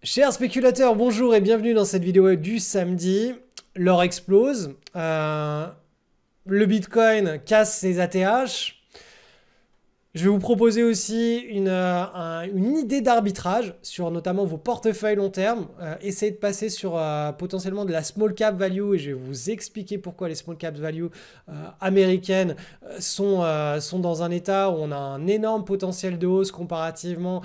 Chers spéculateurs, bonjour et bienvenue dans cette vidéo du samedi. L'or explose, le Bitcoin casse ses ATH. Je vais vous proposer aussi une idée d'arbitrage sur notamment vos portefeuilles long terme. Essayez de passer sur potentiellement de la small cap value et je vais vous expliquer pourquoi les small cap value américaines sont dans un état où on a un énorme potentiel de hausse comparativement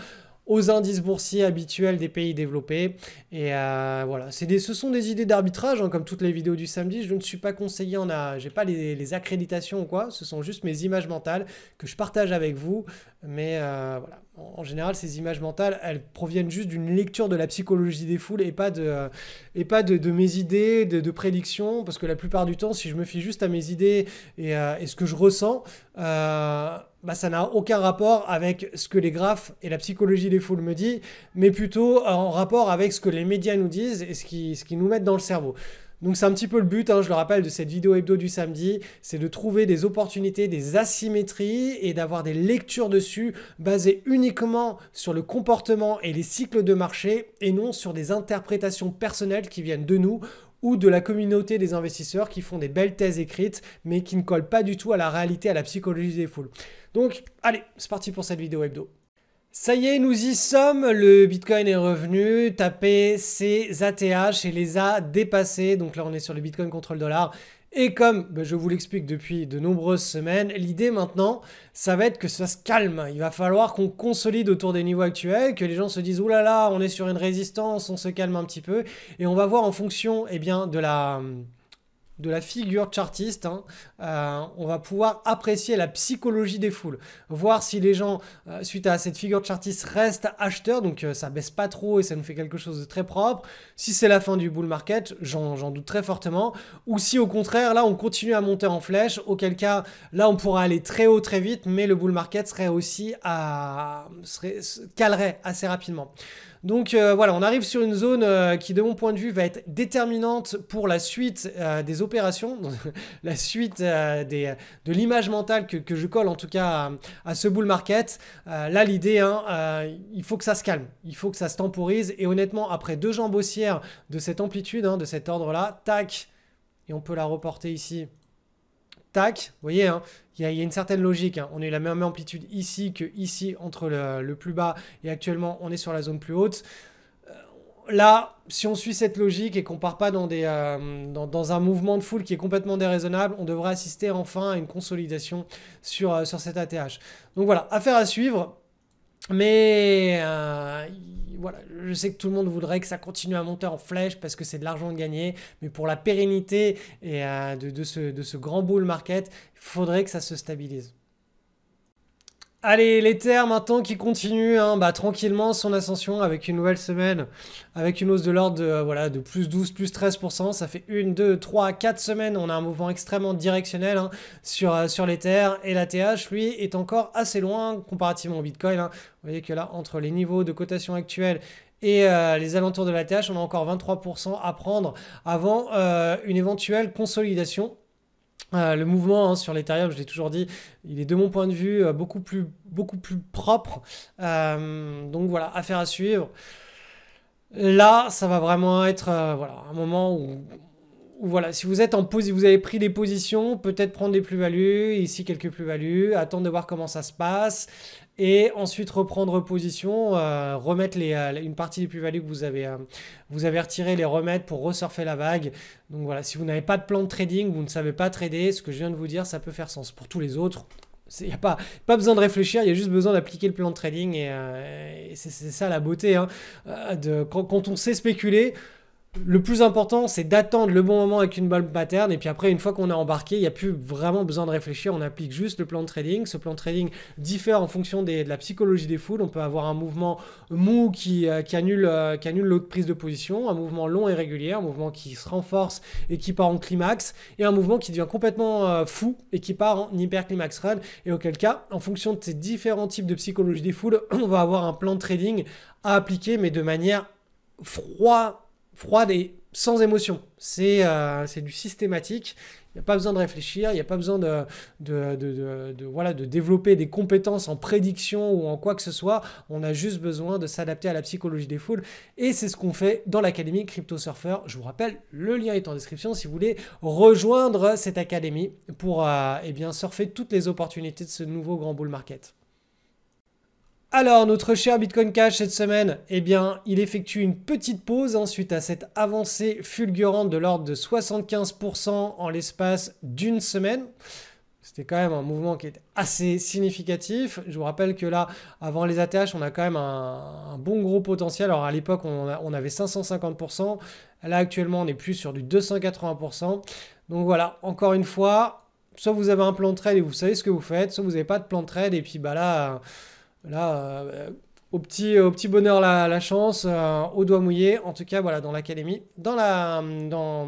aux indices boursiers habituels des pays développés. Et voilà, ce sont des idées d'arbitrage, hein, comme toutes les vidéos du samedi. Je ne suis pas conseiller, j'ai pas les accréditations ou quoi, ce sont juste mes images mentales que je partage avec vous. Mais voilà, en général, ces images mentales, elles proviennent juste d'une lecture de la psychologie des foules et pas de mes idées, de prédictions. Parce que la plupart du temps, si je me fie juste à mes idées et ce que je ressens, bah, ça n'a aucun rapport avec ce que les graphes et la psychologie des foules me disent, mais plutôt en rapport avec ce que les médias nous disent et ce qui nous mettent dans le cerveau. Donc c'est un petit peu le but, hein, je le rappelle, de cette vidéo hebdo du samedi, c'est de trouver des opportunités, des asymétries et d'avoir des lectures dessus basées uniquement sur le comportement et les cycles de marché et non sur des interprétations personnelles qui viennent de nous ou de la communauté des investisseurs qui font des belles thèses écrites mais qui ne collent pas du tout à la réalité, à la psychologie des foules. Donc allez, c'est parti pour cette vidéo hebdo. Ça y est, nous y sommes, le Bitcoin est revenu, taper ses ATH et les a dépassés. Donc là, on est sur le Bitcoin contre le dollar. Et comme je vous l'explique depuis de nombreuses semaines, l'idée maintenant, ça va être que ça se calme. Il va falloir qu'on consolide autour des niveaux actuels, que les gens se disent « Ouh là là, on est sur une résistance, on se calme un petit peu ». Et on va voir en fonction bien, de la figure chartiste, hein, on va pouvoir apprécier la psychologie des foules, voir si les gens, suite à cette figure chartiste, restent acheteurs, donc ça baisse pas trop et ça nous fait quelque chose de très propre. Si c'est la fin du bull market, j'en doute très fortement, ou si au contraire, là, on continue à monter en flèche, auquel cas, là, on pourra aller très haut très vite, mais le bull market serait aussi calerait assez rapidement. Donc voilà, on arrive sur une zone qui, de mon point de vue, va être déterminante pour la suite des opérations, la suite de l'image mentale que je colle en tout cas à ce bull market. Là, l'idée, hein, il faut que ça se calme, il faut que ça se temporise. Et honnêtement, après deux jambes haussières de cette amplitude, hein, de cet ordre-là, tac, et on peut la reporter ici. Tac, vous voyez, hein, il y a une certaine logique. Hein. On a eu la même amplitude ici que ici entre le plus bas et actuellement on est sur la zone plus haute. Là, si on suit cette logique et qu'on part pas dans un mouvement de foule qui est complètement déraisonnable, on devrait assister enfin à une consolidation sur cette ATH. Donc voilà, affaire à suivre. Mais voilà, je sais que tout le monde voudrait que ça continue à monter en flèche parce que c'est de l'argent de gagner. Mais pour la pérennité et de ce grand bull market, il faudrait que ça se stabilise. Allez, l'Ether maintenant qui continue tranquillement son ascension avec une nouvelle semaine, avec une hausse de l'ordre de plus 12, plus 13%. Ça fait 1, 2, 3, 4 semaines. On a un mouvement extrêmement directionnel sur l'Ether. Et l'ATH, lui, est encore assez loin comparativement au Bitcoin. Hein. Vous voyez que là, entre les niveaux de cotation actuels et les alentours de l'ATH, on a encore 23% à prendre avant une éventuelle consolidation. Le mouvement sur l'Ethereum, je l'ai toujours dit, il est de mon point de vue beaucoup plus propre. Donc voilà, affaire à suivre. Là, ça va vraiment être un moment où voilà, si vous êtes vous avez pris des positions, peut-être prendre des plus-values, ici quelques plus-values, attendre de voir comment ça se passe, et ensuite reprendre position, remettre une partie des plus-values que vous avez retirées, les remettre pour resurfer la vague. Donc voilà, si vous n'avez pas de plan de trading, vous ne savez pas trader, ce que je viens de vous dire, ça peut faire sens. Pour tous les autres, il n'y a pas besoin de réfléchir, il y a juste besoin d'appliquer le plan de trading, et c'est ça la beauté, hein, quand on sait spéculer. Le plus important, c'est d'attendre le bon moment avec une bonne pattern. Et puis après, une fois qu'on est embarqué, il n'y a plus vraiment besoin de réfléchir. On applique juste le plan de trading. Ce plan de trading diffère en fonction de la psychologie des foules. On peut avoir un mouvement mou qui annule l'autre prise de position, un mouvement long et régulier, un mouvement qui se renforce et qui part en climax, et un mouvement qui devient complètement fou et qui part en hyper climax run. Et auquel cas, en fonction de ces différents types de psychologie des foules, on va avoir un plan de trading à appliquer, mais de manière froide et sans émotion. C'est du systématique. Il n'y a pas besoin de réfléchir, il n'y a pas besoin voilà, de développer des compétences en prédiction ou en quoi que ce soit. On a juste besoin de s'adapter à la psychologie des foules. Et c'est ce qu'on fait dans l'académie Crypto Surfer. Je vous rappelle, le lien est en description si vous voulez rejoindre cette académie pour eh bien, surfer toutes les opportunités de ce nouveau grand bull market. Alors, notre cher Bitcoin Cash cette semaine, eh bien, il effectue une petite pause suite à cette avancée fulgurante de l'ordre de 75% en l'espace d'une semaine. C'était quand même un mouvement qui était assez significatif. Je vous rappelle que là, avant les ATH, on a quand même un bon gros potentiel. Alors, à l'époque, on avait 550%. Là, actuellement, on est plus sur du 280%. Donc voilà, encore une fois, soit vous avez un plan de trade et vous savez ce que vous faites, soit vous n'avez pas de plan de trade et puis bah là... au petit bonheur la chance, au doigt mouillé. En tout cas, voilà, dans l'académie, dans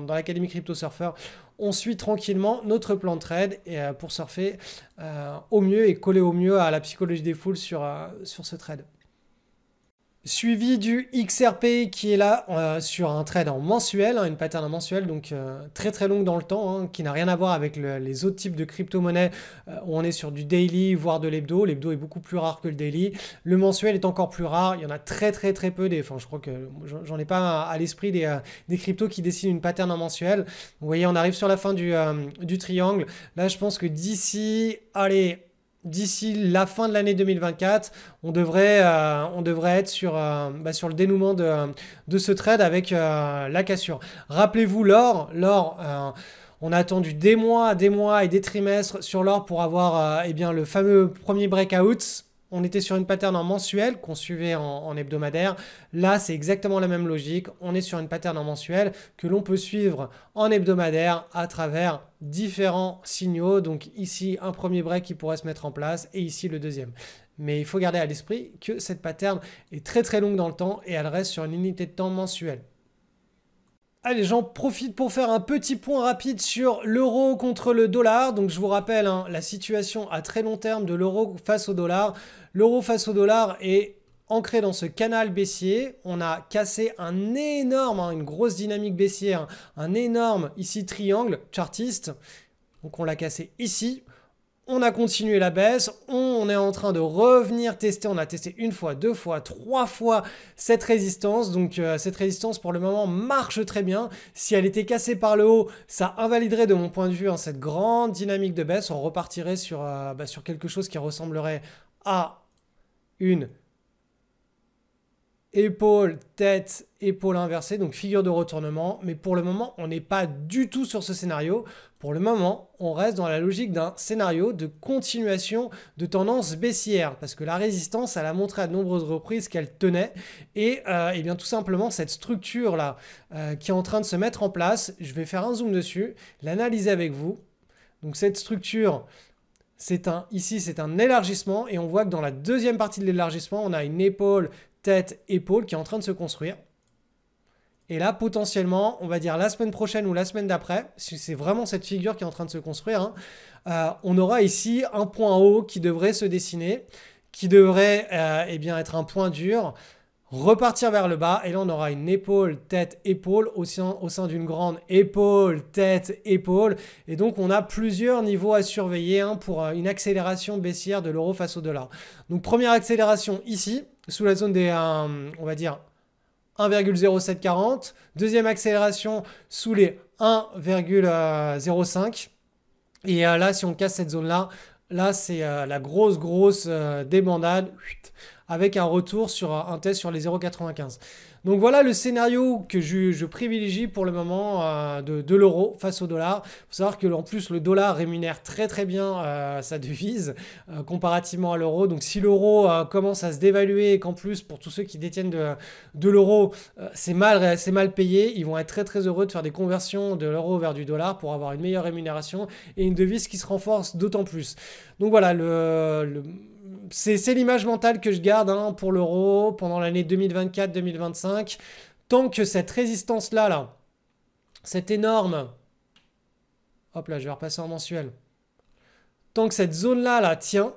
l'académie Crypto Surfer, on suit tranquillement notre plan de trade et, pour surfer au mieux et coller au mieux à la psychologie des foules sur ce trade. Suivi du XRP qui est là sur un trade en mensuel, une pattern en mensuel, donc très très longue dans le temps, qui n'a rien à voir avec les autres types de crypto-monnaies où on est sur du daily, voire de l'hebdo. L'hebdo est beaucoup plus rare que le daily. Le mensuel est encore plus rare. Il y en a très très très peu. Enfin, je crois que j'en ai pas à l'esprit des cryptos qui dessinent une pattern en mensuel. Vous voyez, on arrive sur la fin du triangle. Là, je pense que d'ici la fin de l'année 2024, on devrait être sur le dénouement de ce trade avec la cassure. Rappelez-vous l'or, on a attendu des mois et des trimestres sur l'or pour avoir eh bien, le fameux premier breakout. On était sur une pattern en mensuel qu'on suivait en hebdomadaire. Là, c'est exactement la même logique. On est sur une pattern en mensuel que l'on peut suivre en hebdomadaire à travers différents signaux. Donc ici, un premier break qui pourrait se mettre en place et ici le deuxième. Mais il faut garder à l'esprit que cette pattern est très très longue dans le temps et elle reste sur une unité de temps mensuelle. Allez, j'en profite pour faire un petit point rapide sur l'euro contre le dollar. Donc je vous rappelle la situation à très long terme de l'euro face au dollar. L'euro face au dollar est ancré dans ce canal baissier. On a cassé un énorme, une grosse dynamique baissière, un énorme ici triangle chartiste. Donc on l'a cassé ici. On a continué la baisse, on est en train de revenir tester, on a testé une fois, deux fois, trois fois cette résistance. Donc cette résistance pour le moment marche très bien. Si elle était cassée par le haut, ça invaliderait de mon point de vue cette grande dynamique de baisse. On repartirait sur quelque chose qui ressemblerait à une épaule, tête, épaule inversée, donc figure de retournement. Mais pour le moment, on n'est pas du tout sur ce scénario. Pour le moment, on reste dans la logique d'un scénario de continuation de tendance baissière parce que la résistance, elle a montré à de nombreuses reprises qu'elle tenait et bien tout simplement cette structure-là qui est en train de se mettre en place, je vais faire un zoom dessus, l'analyser avec vous. Donc cette structure, ici c'est un élargissement et on voit que dans la deuxième partie de l'élargissement, on a une épaule, tête, épaule qui est en train de se construire. Et là, potentiellement, on va dire la semaine prochaine ou la semaine d'après, si c'est vraiment cette figure qui est en train de se construire, on aura ici un point haut qui devrait se dessiner, qui devrait eh bien être un point dur, repartir vers le bas. Et là, on aura une épaule, tête, épaule au sein d'une grande épaule, tête, épaule. Et donc, on a plusieurs niveaux à surveiller pour une accélération baissière de l'euro face au dollar. Donc, première accélération ici, sous la zone des, on va dire, 1,0740. Deuxième accélération sous les 1,05. Et là, si on casse cette zone-là, là, c'est la grosse débandade avec un retour sur un test sur les 0,95. Donc voilà le scénario que je privilégie pour le moment de l'euro face au dollar. Il faut savoir qu'en plus le dollar rémunère très très bien sa devise comparativement à l'euro. Donc si l'euro commence à se dévaluer et qu'en plus pour tous ceux qui détiennent de l'euro c'est mal payé, ils vont être très très heureux de faire des conversions de l'euro vers du dollar pour avoir une meilleure rémunération et une devise qui se renforce d'autant plus. Donc voilà c'est l'image mentale que je garde pour l'euro pendant l'année 2024-2025. Tant que cette résistance-là, cette énorme... Hop là, je vais repasser en mensuel. Tant que cette zone-là tient,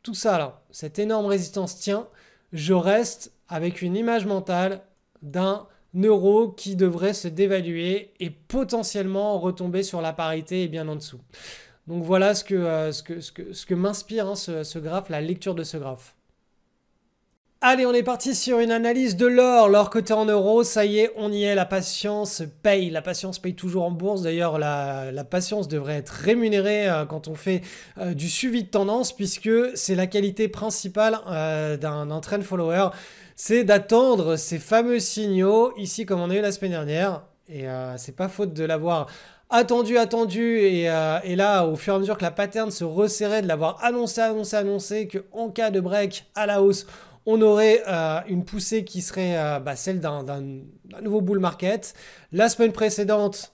tout ça là, cette énorme résistance tient, je reste avec une image mentale d'un euro qui devrait se dévaluer et potentiellement retomber sur la parité et bien en dessous. Donc voilà ce que m'inspire hein, ce graphe, la lecture de ce graphe. Allez, on est parti sur une analyse de l'or. L'or coté en euros, ça y est, on y est. La patience paye. La patience paye toujours en bourse. D'ailleurs, la patience devrait être rémunérée quand on fait du suivi de tendance, puisque c'est la qualité principale d'un trend follower. C'est d'attendre ces fameux signaux, ici comme on a eu la semaine dernière. Et c'est pas faute de l'avoir attendu. Et là, au fur et à mesure que la pattern se resserrait, de l'avoir annoncé qu'en cas de break à la hausse, on aurait une poussée qui serait celle d'un nouveau bull market. La semaine précédente,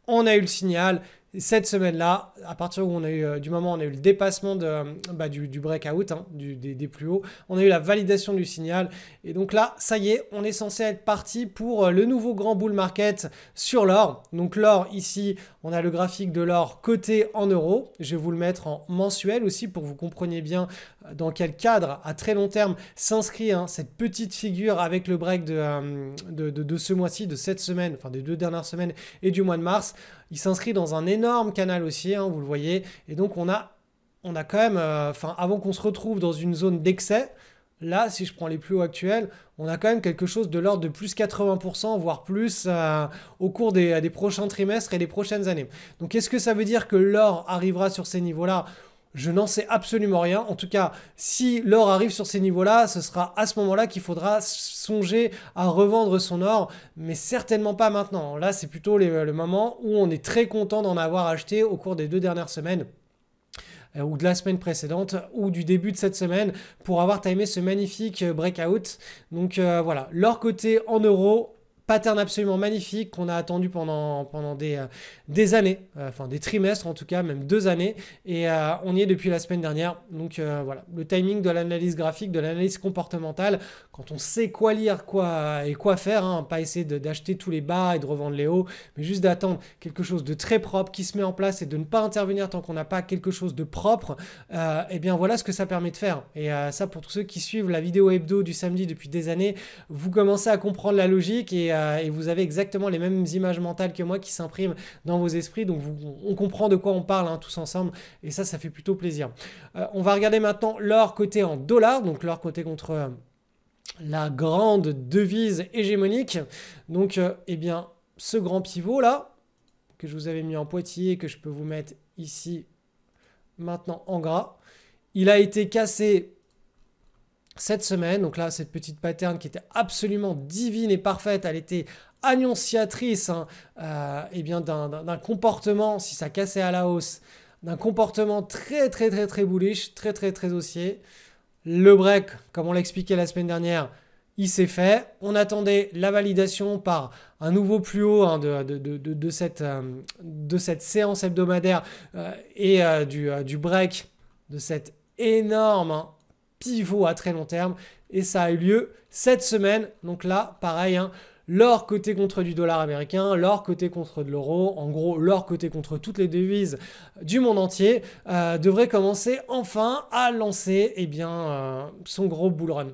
on a eu le signal. Cette semaine-là, à partir où on a eu, du moment où on a eu le dépassement du breakout, hein, des plus hauts, on a eu la validation du signal. Et donc là, ça y est, on est censé être parti pour le nouveau grand bull market sur l'or. Donc l'or, ici, on a le graphique de l'or coté en euros. Je vais vous le mettre en mensuel aussi pour que vous compreniez bien dans quel cadre à très long terme s'inscrit hein, cette petite figure avec le break de ce mois-ci, de cette semaine, enfin des 2 dernières semaines et du mois de mars. Il s'inscrit dans un énorme canal aussi, hein, vous le voyez. Et donc on a quand même, avant qu'on se retrouve dans une zone d'excès, là, si je prends les plus hauts actuels, on a quand même quelque chose de l'ordre de plus 80%, voire plus au cours des prochains trimestres et des prochaines années. Donc est-ce que ça veut dire que l'or arrivera sur ces niveaux-là ? Je n'en sais absolument rien. En tout cas, si l'or arrive sur ces niveaux-là, ce sera à ce moment-là qu'il faudra songer à revendre son or, mais certainement pas maintenant. Là, c'est plutôt le moment où on est très content d'en avoir acheté au cours des 2 dernières semaines ou de la semaine précédente ou du début de cette semaine pour avoir timé ce magnifique breakout. Donc voilà, l'or coté en euros. Pattern absolument magnifique qu'on a attendu pendant des années, enfin des trimestres en tout cas, même 2 années. Et on y est depuis la semaine dernière. Donc voilà, le timing de l'analyse graphique, de l'analyse comportementale, quand on sait quoi lire quoi faire, hein, pas essayer d'acheter tous les bas et de revendre les hauts, mais juste d'attendre quelque chose de très propre qui se met en place et de ne pas intervenir tant qu'on n'a pas quelque chose de propre, et bien voilà ce que ça permet de faire. Et ça, pour tous ceux qui suivent la vidéo hebdo du samedi depuis des années, vous commencez à comprendre la logique et vous avez exactement les mêmes images mentales que moi qui s'impriment dans vos esprits. Donc on comprend de quoi on parle hein, tous ensemble et ça fait plutôt plaisir. On va regarder maintenant l'or coté en dollars, donc l'or coté contre la grande devise hégémonique. Donc eh bien ce grand pivot là que je vous avais mis en pointillé, que je peux vous mettre ici maintenant en gras, il a été cassé cette semaine. Donc là, cette petite pattern qui était absolument divine et parfaite, elle était annonciatrice hein, eh bien d'un comportement, si ça cassait à la hausse, d'un comportement très bullish, très haussier. Le break, comme on l'a expliqué la semaine dernière, il s'est fait. On attendait la validation par un nouveau plus haut hein, de cette séance hebdomadaire et du break de cette énorme hein, pivot à très long terme. Et ça a eu lieu cette semaine. Donc là, pareil, hein, l'or coté contre du dollar américain, l'or coté contre de l'euro, en gros l'or coté contre toutes les devises du monde entier, devrait commencer enfin à lancer eh bien, son gros bull run.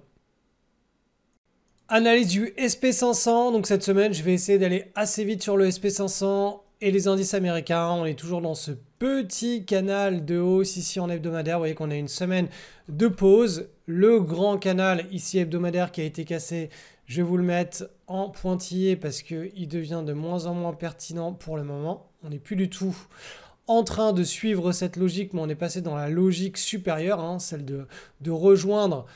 Analyse du SP500, donc cette semaine je vais essayer d'aller assez vite sur le SP500 et les indices américains. On est toujours dans ce petit canal de hausse ici en hebdomadaire. Vous voyez qu'on a une semaine de pause. Le grand canal ici hebdomadaire qui a été cassé, je vais vous le mettre en pointillé parce qu'il devient de moins en moins pertinent pour le moment. On n'est plus du tout en train de suivre cette logique, mais on est passé dans la logique supérieure, hein, celle de rejoindre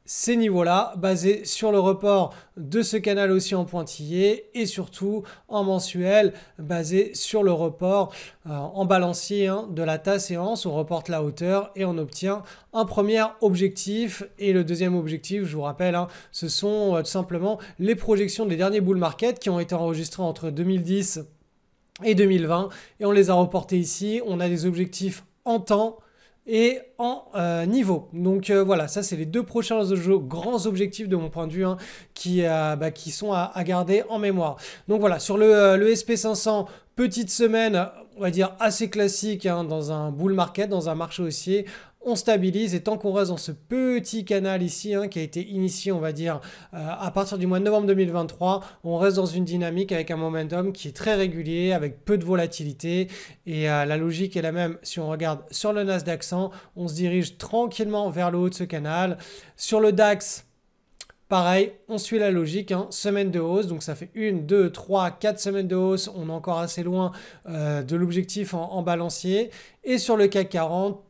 ces niveaux-là, basés sur le report de ce canal aussi en pointillé et surtout en mensuel, basé sur le report en balancier hein, de la ta séance. On reporte la hauteur et on obtient un premier objectif. Et le deuxième objectif, je vous rappelle, hein, ce sont tout simplement les projections des derniers bull market qui ont été enregistrés entre 2010 et 2020. Et on les a reportés ici. On a des objectifs en temps et en niveau. Donc voilà, ça c'est les 2 prochains grands objectifs de mon point de vue hein, qui sont à garder en mémoire. Donc voilà, sur le SP500, petite semaine, on va dire assez classique hein, dans un bull market, dans un marché haussier. on stabilise et tant qu'on reste dans ce petit canal ici hein, qui a été initié on va dire à partir du mois de novembre 2023, on reste dans une dynamique avec un momentum qui est très régulier, avec peu de volatilité et la logique est la même si on regarde sur le Nasdaq 100, on se dirige tranquillement vers le haut de ce canal. Sur le DAX, pareil, on suit la logique, hein, semaine de hausse, donc ça fait 1, 2, 3, 4 semaines de hausse, on est encore assez loin de l'objectif en balancier. Et sur le CAC 40,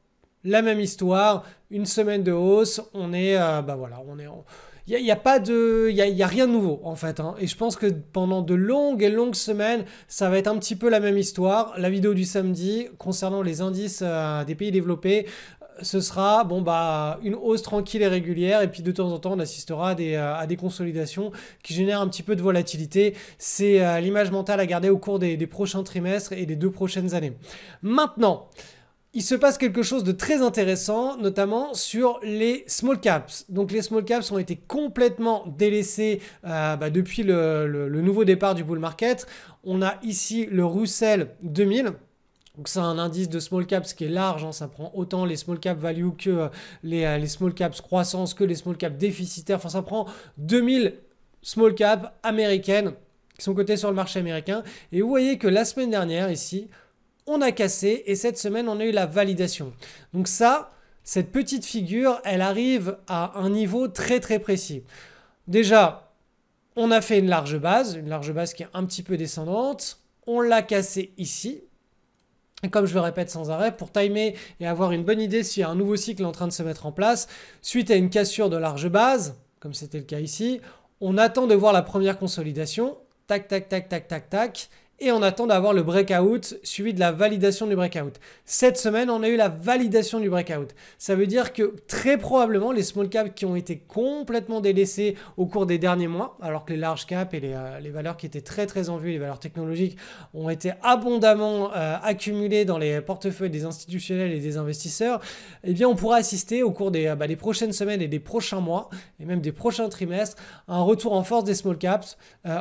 la même histoire, une semaine de hausse, on est, voilà, on est il n'y a, pas de, y a rien de nouveau en fait. Hein. Et je pense que pendant de longues et longues semaines, ça va être un petit peu la même histoire. La vidéo du samedi concernant les indices des pays développés, ce sera bon, une hausse tranquille et régulière et puis de temps en temps on assistera à des consolidations qui génèrent un petit peu de volatilité. C'est l'image mentale à garder au cours des prochains trimestres et des 2 prochaines années. Maintenant, il se passe quelque chose de très intéressant, notamment sur les small caps. Donc les small caps ont été complètement délaissés depuis le nouveau départ du bull market. On a ici le Russell 2000. Donc c'est un indice de small caps qui est large, hein, ça prend autant les small caps value que les small caps croissance, que les small caps déficitaires. Enfin ça prend 2000 small caps américaines qui sont cotées sur le marché américain. Et vous voyez que la semaine dernière ici, on a cassé et cette semaine, on a eu la validation. Donc ça, cette petite figure, elle arrive à un niveau très très précis. Déjà, on a fait une large base qui est un petit peu descendante. On l'a cassé ici. Et comme je le répète sans arrêt, pour timer et avoir une bonne idée s'il y a un nouveau cycle en train de se mettre en place, suite à une cassure de large base, comme c'était le cas ici, on attend de voir la première consolidation. Tac, tac, tac, tac, tac, tac. Et on attend d'avoir le breakout suivi de la validation du breakout. Cette semaine, on a eu la validation du breakout. Ça veut dire que très probablement, les small caps qui ont été complètement délaissés au cours des derniers mois, alors que les large caps et les valeurs qui étaient très très en vue, les valeurs technologiques, ont été abondamment accumulées dans les portefeuilles des institutionnels et des investisseurs, eh bien on pourra assister au cours des prochaines semaines et des prochains mois, et même des prochains trimestres, à un retour en force des small caps.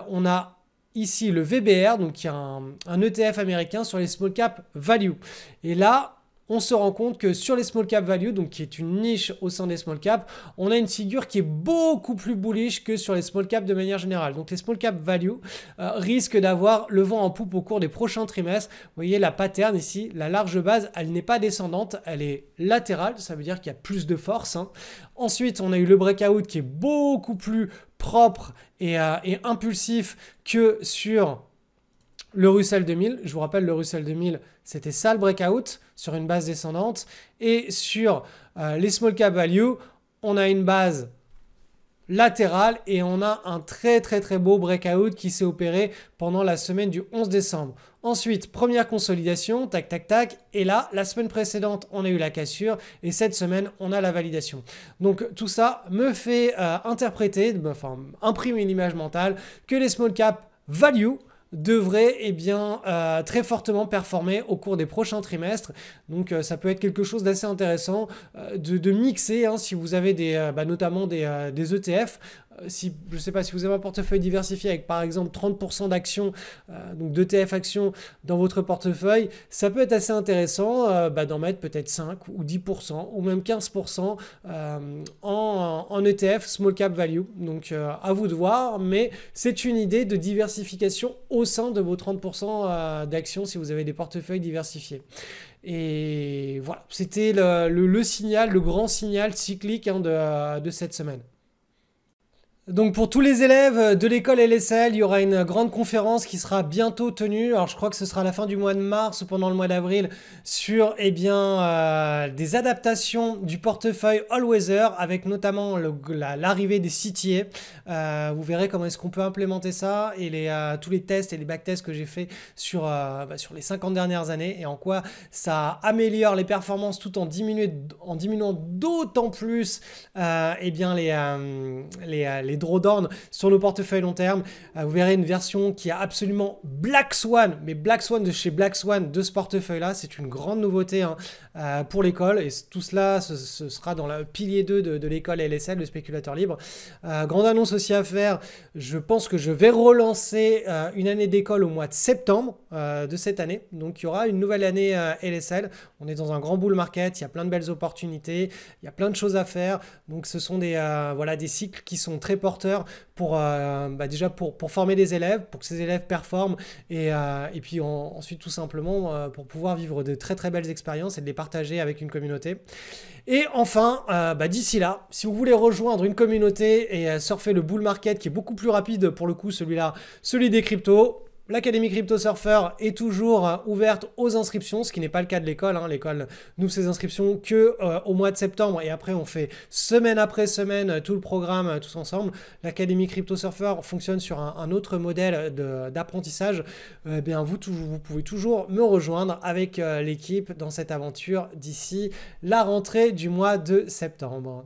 On a ici le VBR, donc qui est un ETF américain sur les small cap value. Et là, on se rend compte que sur les small cap value, donc qui est une niche au sein des small cap, on a une figure qui est beaucoup plus bullish que sur les small cap de manière générale. Donc les small cap value risquent d'avoir le vent en poupe au cours des prochains trimestres. Vous voyez la pattern ici, la large base, elle n'est pas descendante, elle est latérale, ça veut dire qu'il y a plus de force. Hein. Ensuite, on a eu le breakout qui est beaucoup plus propre et impulsif que sur le Russell 2000. Je vous rappelle, le Russell 2000, c'était ça le breakout sur une base descendante. Et sur les small cap value, on a une base latérale et on a un très très très beau breakout qui s'est opéré pendant la semaine du 11 décembre. Ensuite, première consolidation, tac tac tac, et là, la semaine précédente, on a eu la cassure et cette semaine, on a la validation. Donc tout ça me fait imprimer une image mentale que les small cap value devrait très fortement performer au cours des prochains trimestres. Donc ça peut être quelque chose d'assez intéressant de mixer hein, si vous avez notamment des ETF. Je ne sais pas si vous avez un portefeuille diversifié avec par exemple 30% d'actions, donc d'ETF actions dans votre portefeuille, ça peut être assez intéressant d'en mettre peut-être 5 ou 10% ou même 15% en ETF small cap value. Donc à vous de voir, mais c'est une idée de diversification au sein de vos 30% d'actions si vous avez des portefeuilles diversifiés. Et voilà, c'était le signal, le grand signal cyclique hein, de cette semaine. Donc pour tous les élèves de l'école LSL, il y aura une grande conférence qui sera bientôt tenue. Alors je crois que ce sera à la fin du mois de mars ou pendant le mois d'avril sur des adaptations du portefeuille All Weather avec notamment l'arrivée des CTA. Vous verrez comment est-ce qu'on peut implémenter ça et tous les tests et les backtests que j'ai fait sur les 50 dernières années et en quoi ça améliore les performances tout en diminuant d'autant plus les les drawdowns sur le portefeuille long terme. Vous verrez une version qui a absolument Black Swan, mais Black Swan de chez Black Swan de ce portefeuille-là. C'est une grande nouveauté hein, pour l'école et tout cela, ce sera dans le pilier 2 de l'école LSL, le spéculateur libre. Grande annonce aussi à faire, je pense que je vais relancer une année d'école au mois de septembre de cette année. Donc il y aura une nouvelle année LSL. On est dans un grand bull market, il y a plein de belles opportunités, il y a plein de choses à faire. Donc ce sont voilà, des cycles qui sont très porteurs pour, déjà pour former des élèves, pour que ces élèves performent et puis ensuite tout simplement pour pouvoir vivre de très très belles expériences et de les partager avec une communauté. Et enfin, d'ici là, si vous voulez rejoindre une communauté et surfer le bull market qui est beaucoup plus rapide pour le coup, celui des cryptos, l'Académie Crypto Surfer est toujours ouverte aux inscriptions, ce qui n'est pas le cas de l'école. Hein. L'école n'ouvre ses inscriptions qu'au mois de septembre et après on fait semaine après semaine tout le programme tous ensemble. L'Académie Crypto Surfer fonctionne sur un autre modèle d'apprentissage. Vous pouvez toujours me rejoindre avec l'équipe dans cette aventure d'ici la rentrée du mois de septembre.